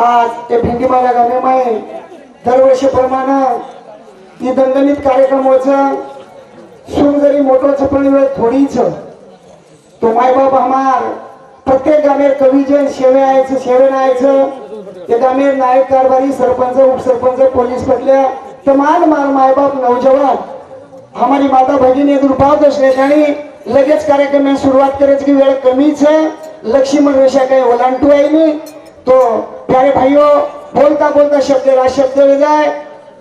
आज ते भेंडीमाला गाण्यामाय दरवर्षीप्रमाणे ती दणदणीत कार्यक्रम व्हायचं सुन जरी मोठं पण वेळ थोडीच तो मायबाप हमार प्रत्येक गामेर कविजन शेवे आयचं शेवे नायचं ते गामेर नायक कारभारी सरपंच उपसरपंच पोलीस पटल्या तमाम मार मायबाप नौजवान हमारी माता भगिनी दुर्भाव असले आणि लगेच कार्यक्रम सुरुवात करायची की वेळ कमीच लक्ष्मण रेषा काही ओलांटू आहे नहीं तो प्यारे भाइयों बोलता बोलता शब्द राज शब्द जाए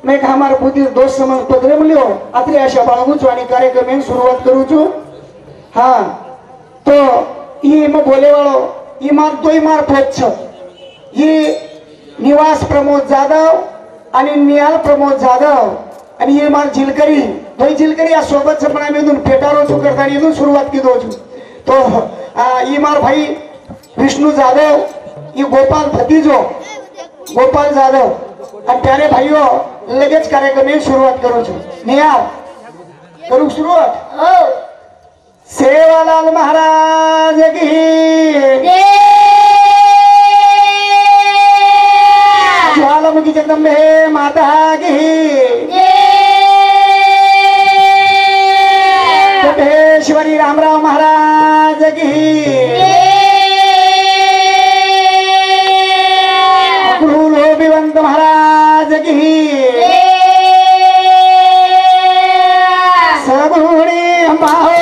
मैं हमारे बुद्धि दोस्त समझ पदरे मिलो अतरे आशा बाळगूच आणि कार्यक्रम सुरुवात करू छु हाँ तो ये मैं बोले वालो ये मार दो मार फच ये निवास प्रमोद जाधव आणि निहाल प्रमोद जाधव आणि ये मार झिलकरी भाई झिलकरी या सोबत सपना में इधर पेटारो छु करता इधर शुरुआत की दो छु तो ये मार भाई विष्णु जाधव ये गोपाल भतीजो गोपाल जाधव और प्यारे भाइयों लगेच कार्यक्रम में शुरुआत करो छु निहाल करू शुरुआत सेवालाल महाराज की ज्वालामुखी जगदम्बे माता की कोटेश्वरी रामराव महाराज की गुरु लोभिवंत महाराज की सगुणी अंबाहो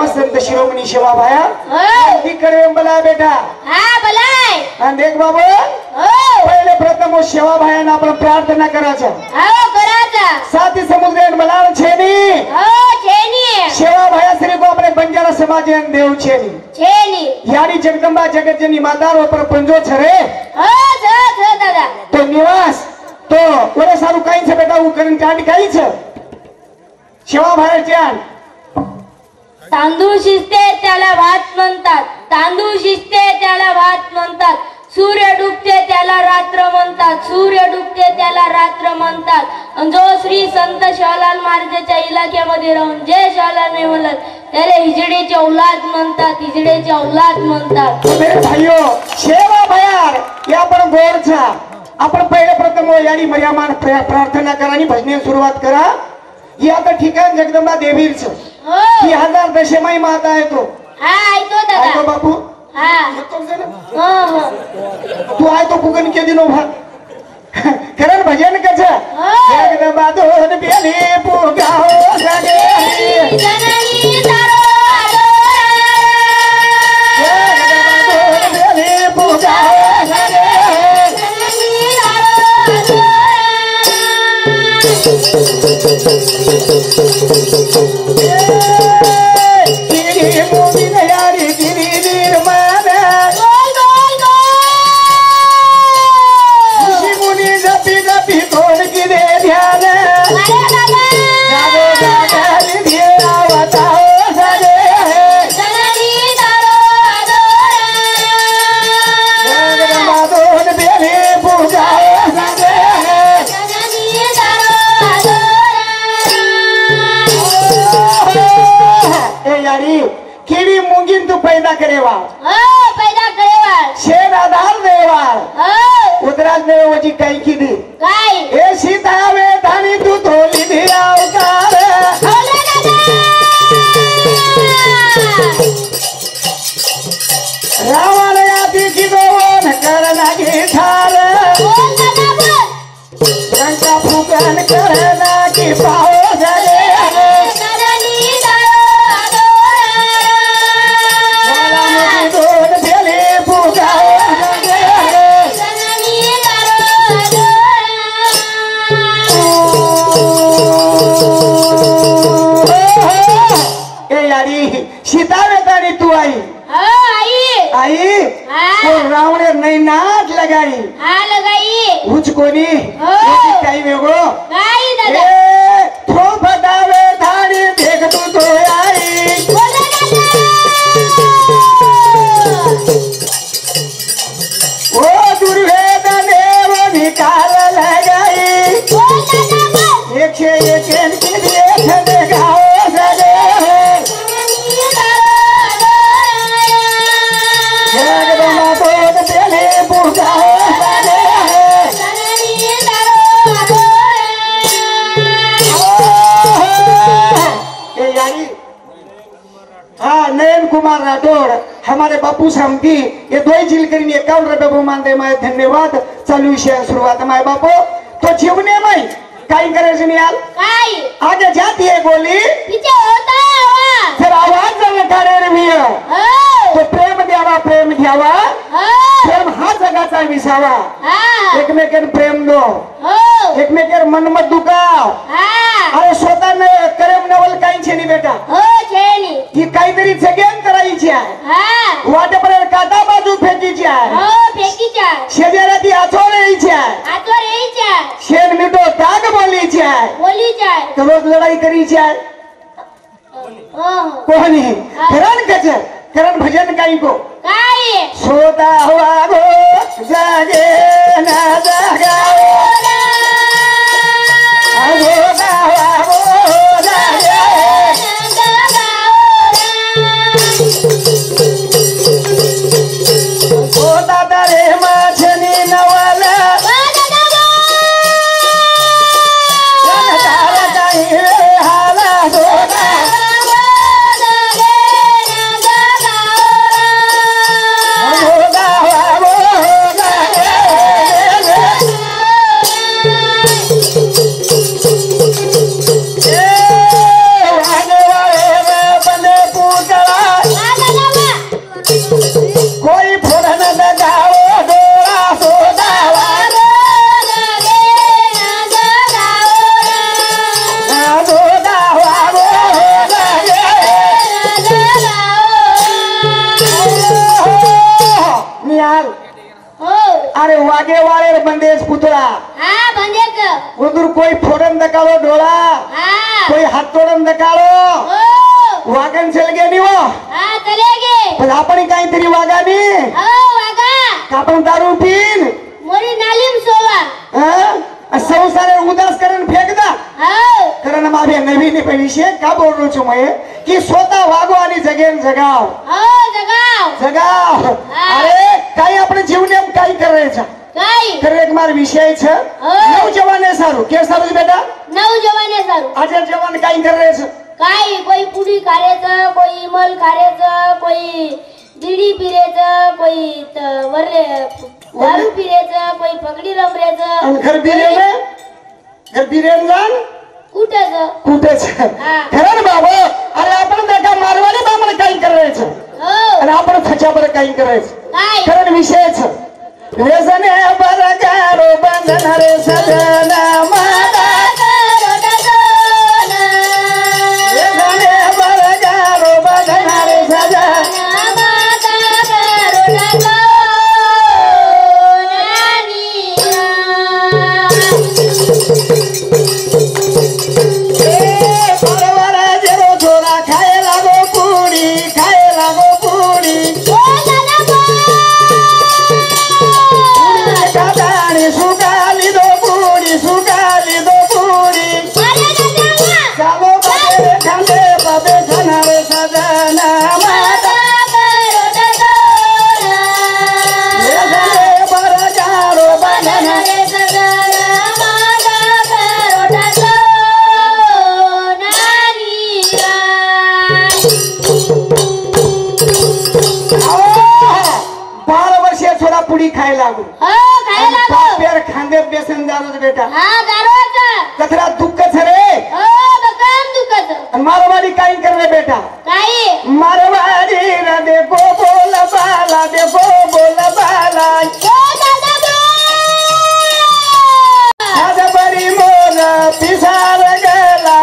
संत शिरोमणी शिवा भाया इकडे बोला बेटा हाँ बोलाय आणि देख बाबू पहिले प्रथम शिवा भायाना आपण प्रार्थना करायचं करायचं साथी समुद्र मलाल छेनी छेनी शिवा भाया श्री को अपने बंजारा समाज देव छेनी छेनी यानी जगदंबा जगत जनी माता रो पर पंजो छरे दादा तो निवास तो ओरे सारू काही छे बेटा उ करून काढ काही छे शिवा भाया जान तांदूळ शिजते त्याला भात म्हणतात तांदूळ शिजते त्याला भात म्हणतात सूर्य डुबते त्याला रात्र म्हणतात सूर्य डुबते त्याला रात्र म्हणतात जो श्री संत शिवलाल महाराजांच्या इलाक्यामध्ये राहून जे शिवलाल नाही म्हणत त्याला हिजडेचे औलाद म्हणतात हिजडेचे औलाद म्हणतात मेरे भाइयों शेवा भयार या पण गोरचा आपण पहिले प्रथम यानी मर्यामान प्रार्थना करा आणि भजने सुरुवात करा ही आता ठिकाण जगदंबा देवीरचं ही हजार दशमाई माता आहे तो हाँ तो दादा तो बापू हाँ तू आय तो कुगन के दिनो भा करण भजन कछ जगदंबा दोन बेली पूगाओ सगे जननी तारो जगदंबा दोन बेली पूगाओ सगे जननी तारो गिरी मोदी नयारी गिरी निर्माण ऋषी मुनी जपी जपी कोण गिरे ध्यान जागो जागाली धिरावता हो सगे जगदंबा दोन बेली पूजा हो सगे यारी कीड़ी मुंगिन तू पैदा करेवा पैदा करेवा शेर आधार देवा उदराज देव वजी काही की दी काय ए सीता वे धानी तू थोली धिरा उतार रावण यादी की दोन करना की ठार रंगा फुकन करना की पाओ जले दोन बेली पूजा रावणे नहीं नाच लगाई हाँ लगाई मुझको नी हो काही वेगो गाई दादा ए थो फटावे धाड़ी देख तू तो आई बोला दादा ओ दुर्वेदन वो निकाल लगाई बोला दादा एक से एक के लिए गाओ सजे जगदम्बा तो तेरे बुझाओ सजे ए यारी हाँ नयन कुमार राठौड़ हमारे बापू सामकी ये दो ही जिल करीने 51 रुपये बहुमान दे माय धन्यवाद चालू विषय सुरुवात माय बापू तो जीवने में काही करायचं नाही यार काय आगे जाती है गोली पीछे होता है फिर आवाज जरा काढे रे मिया हो तो प्रेम द्यावा हो प्रेम हा जगाचा विसावा हाँ एकमेकांना प्रेम दो हो एकमेकांना मन मत दुखाव हाँ अरे स्वतः करेम नवल काहीच नाही बेटा हो छेनी ही काहीतरी जगेन करायची आहे हाँ वाटेपर्यंत काटा बाजू फेकीची आहे हो फेकी चाय शेजाऱ्या ती आचोळ यायची आहे आतवर यही चाय शेण मिठो ताग बोलायची आहे बोली चाय तर रोज लढाई करायची आहे हो कोणी करण कचर करण भजन काही को काय सोता हुआ गो जागे ना जागाओ सोता हुआ गो जागे सोता तारे माछनी नवाला तारा काही रे हाला सोता सोता हुआ गो जागे आगे वाले बने पूतला कोई फोड़न लगाओ डोरा सोदावा सोदावा गो लगे निहाल अरे वागे वाले बंदेज पुतळा उधर कोई फोड़न दकालो डोळा कोई हात तोडन दकालो वागन चल गे नी वो पण आपण काहीतरी वागानी आपण दारू पीन संसार उदास करण फेकदा कारण माझे नवीन विषय का बोललो छो मैं की स्वतः वागो आणि जगेन जगाव जगाव अरे काही आपण जीवनात काही करायचं तर एक मार विषय छ नौजवान है सारू के सारू बेटा आज जवान काही करायचं काय कोई पुडी खायचं कोई इमल खायचं कोई बिडी पिरेचं कोई वरले दारू पिरेचं कोई पगडी रमरेचं आणि घर बिरेन जाण कुठेच खरं बाबा अरे आपण त्या मारवाडी बामण काही करायचं आणि आपण फच्यावर काही करायचं खरं विषयच व्यसने बरगारो बंधन रे सजना माता व्यसने बरगारो बंधन रे सजना बेसन दारू बेटा कचरा दुःख रे मारवाड़ी काई कर रहे बेटा मारवाड़ी रा देखो बोल बाला देखो बोल बाला आज बड़ी मोर पिसार गला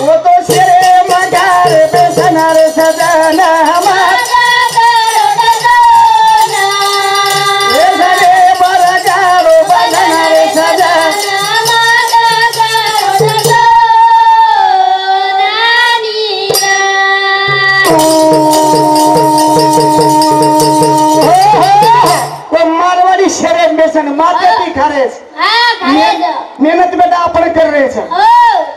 वो तो सिरे मगार बेसन रे सजना खारेच हा खायचं. मेहनत बेटा आपण करायचं. हो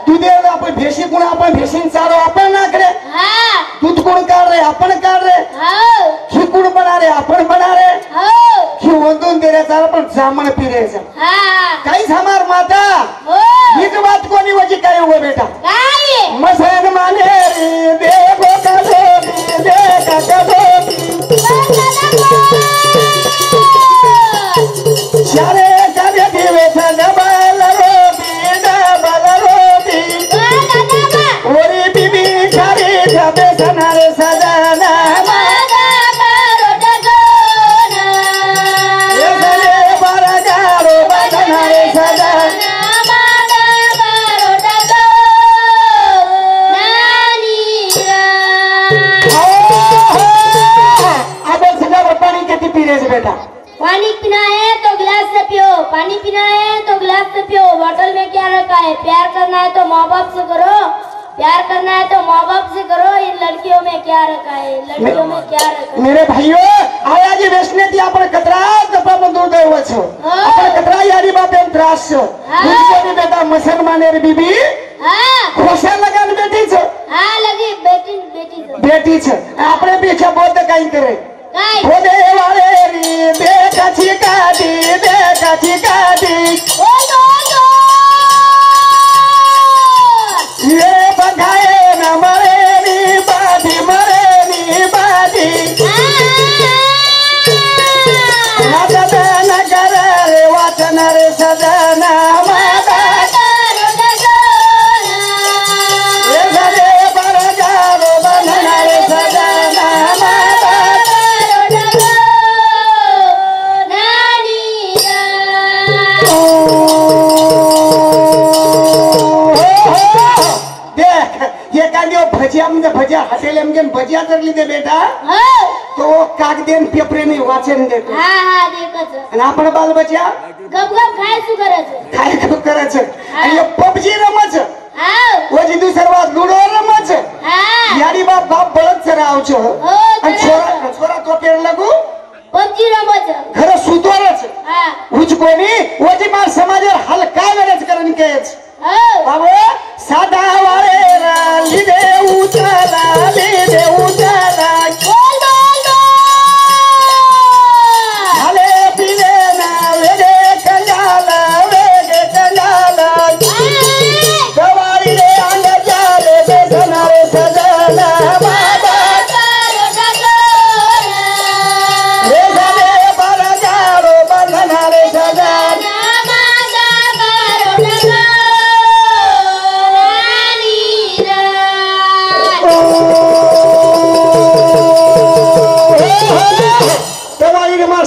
दुधे आपण भेशी कोण आपण भेशीन चारो आपण नाकडे. हा दूध कोण काढ रे आपण काढ रे. हो ही कोण बना रे आपण बना रे. हो ही वंदून दे रे चार पण जामण पिरेचं. हा काहीच हमार माता हो हीच बात कोणी वजी काय हो बेटा. काय मसन माने रे देखो कबो देखा कबो शारे करे दिवे डबल रोटी ओरी बीबी शारे जबे सनारे सजना ये सले बरगारो बदनारे सजना बेटा. पानी पीना है तो गिलास से पियो, पानी पीना है तो गिलास से पियो. बोतल में क्या रखा है? प्यार करना है तो माँ बाप से करो, प्यार करना है तो माँ बाप से करो. इन लड़कियों में क्या रखा है? लड़कियों में क्या रखा है? मेरे भाइयों आया जी वेशने ती आपण कतरा कपा बंदूर देव छो. आपण कतरा यारी बाप एम त्रास छो. मुझको भी बेटा मुसलमान रे बीबी हाँ खोशा लगान बेटी छो. हाँ लगी बेटी बेटी तो बेटी छो. आपणे पीछे बोध काई करे. काय बोले वाले री देखा छिकादी देखा छिकादी ये बधाए न मरे नी बाधी मरे नी बाधी न कर रे वाचन रे सदना माता ये सदे पर जारो बंधन रे सदना माता भजिया म्हणजे भजिया हॉटेल एम गेन भजिया जर लिदे बेटा तो कागदेन पेपरे नाही वाचन देतो. हाँ हाँ देखो आणि आपण बाल बच्चा गप गप खाय सु करायचं. काय करायचं आणि पबजी रमच हाँ वजी दुसरवात लुडो रमच हाँ यारी बाप बाप बळच रावचो आणि छोरा छोरा तो पेर लागू पबजी रमच घर सुतोरच हाँ उच कोणी वजी मार समाजावर हाल काय वेळेच करून केच हो बाबू साधा वाळे लिदे उचला लिदे उचला बोल बोल बोल खाले पिले ना वेगे कंजाला वेगे कंजाला गवारी रे अंग जाले बेसनारे सजना बाबा रे सदे बरगारो बंधनारे सजना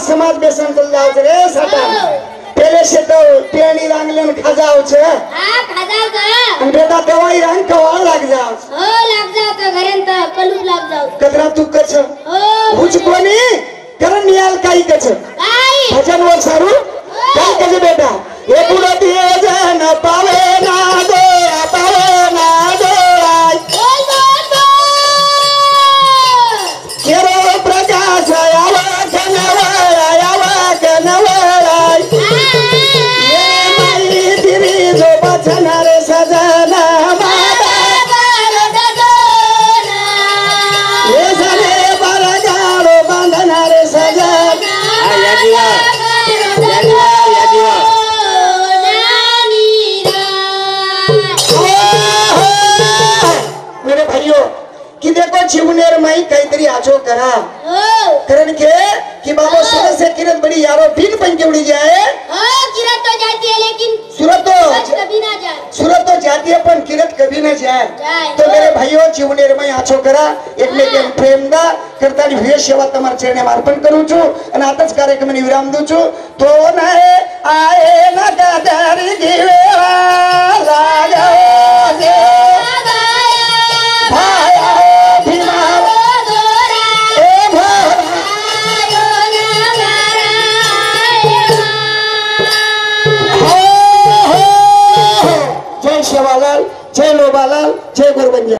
समाज बेसन चल जाओ रे सटा पहले से तो पेनी रांगलन खजाओ छे हाँ खाजाव का आणि बेटा दवाई रंग कवाळ लाग जाओ हो लाग जाव का घरेन तर कलूप लाग जाव कतरा तू कछ हो हुच कोणी करन नियाल काही कछ काय भजन वर सारू काय कछ बेटा एक उडती जन पावे ना दो पावे ना दो बोल बोल बोल केरो प्रकाश आवा कनवा आवा कनवा ये माई दिरी जो बचनारे सजना माता ये सने बरगारो बंधनारे सजना मेरे भाइयों कि देखो जीवनेर माई काहीतरी आजो करा कारण कि बाबा सूरत से किरत बड़ी यारो बिन बन के उड़ी जाए किरत तो जाती है लेकिन सूरत कभी ना जाए. सूरत तो जाती है पण किरत कभी न जाए. तो मेरे भाइयों जीवनेर माई आछो करा एकमेकेन प्रेम दा करता भे सेवा तमार चरणे अर्पण करू છું અને આતા જ કાર્યક્રમને વિરામ દઉં છું. તો નહે આए